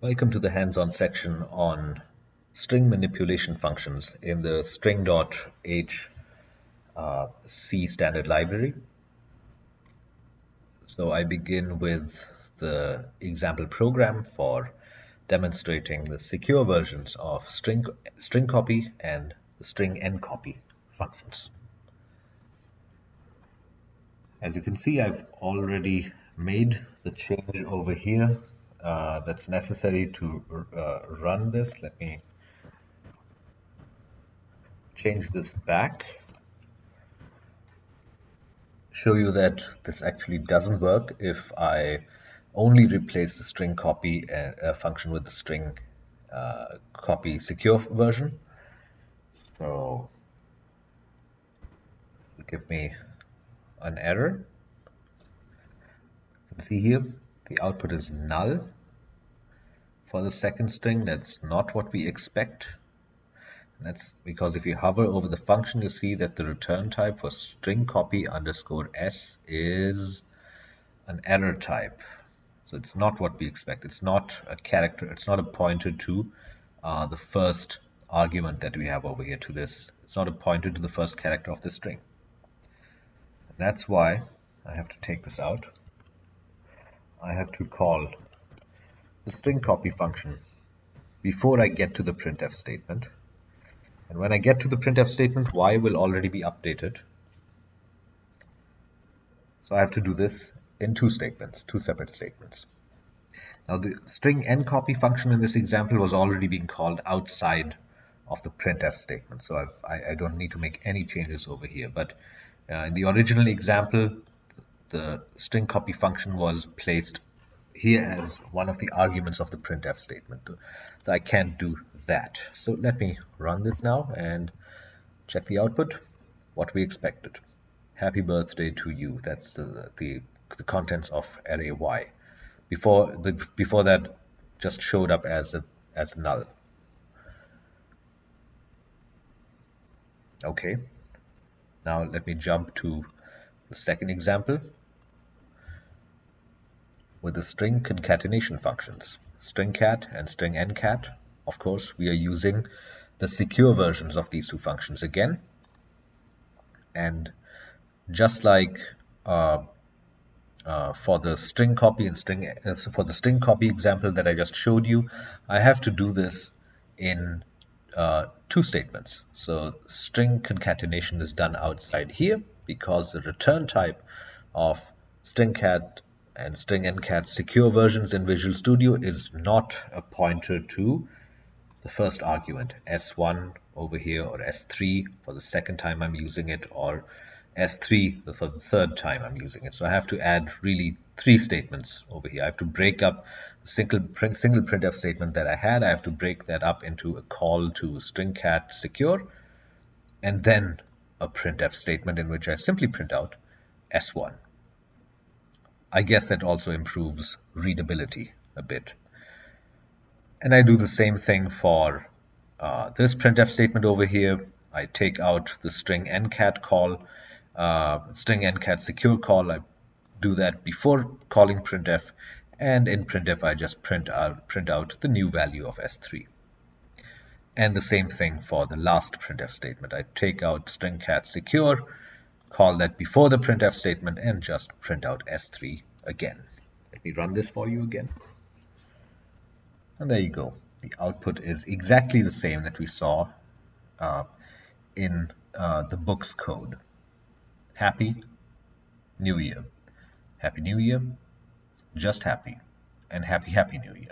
Welcome to the hands-on section on string manipulation functions in the string.h C standard library. So I begin with the example program for demonstrating the secure versions of string copy and the string encopy functions. As you can see, I've already made the change over here that's necessary to run this. Let me change this back, show you that this actually doesn't work if I only replace the string copy function with the string copy secure version. So give me an error. You can see here the output is null for the second string. That's not what we expect. That's because if you hover over the function, you see that the return type for string copy underscore s is an error type. So it's not what we expect. It's not a character. It's not a pointer to the first argument that we have over here to this. It's not a pointer to the first character of the string. And that's why I have to take this out. I have to call the string copy function before I get to the printf statement. And when I get to the printf statement, y will already be updated. So I have to do this in two separate statements. Now the string encopy function in this example was already being called outside of the printf statement. So I don't need to make any changes over here. But in the original example, the string copy function was placed here as one of the arguments of the printf statement. So I can't do that. So let me run this now and check the output. What we expected. Happy birthday to you. That's the contents of array y. Before that just showed up as null. Okay. Now let me jump to the second example with the string concatenation functions, string cat and string ncat. Of course, we are using the secure versions of these two functions again. And just like for the string copy and for the string copy example that I just showed you, I have to do this in two statements. So string concatenation is done outside here because the return type of string cat and string ncat secure versions in Visual Studio is not a pointer to the first argument, s1 over here, or s3 for the second time I'm using it, or s3 for the third time I'm using it. So I have to add really three statements over here. I have to break up the single printf statement that I had. I have to break that up into a call to string cat secure, and then a printf statement in which I simply print out s1. I guess that also improves readability a bit. And I do the same thing for this printf statement over here. I take out the string ncat call, string ncat secure call. I do that before calling printf, and in printf I just print out the new value of s3. And the same thing for the last printf statement. I take out string cat secure, call that before the printf statement, and just print out s3 again. Let me run this for you again. And there you go. The output is exactly the same that we saw in the book's code. Happy New Year. Happy New Year. Just happy. And happy New Year.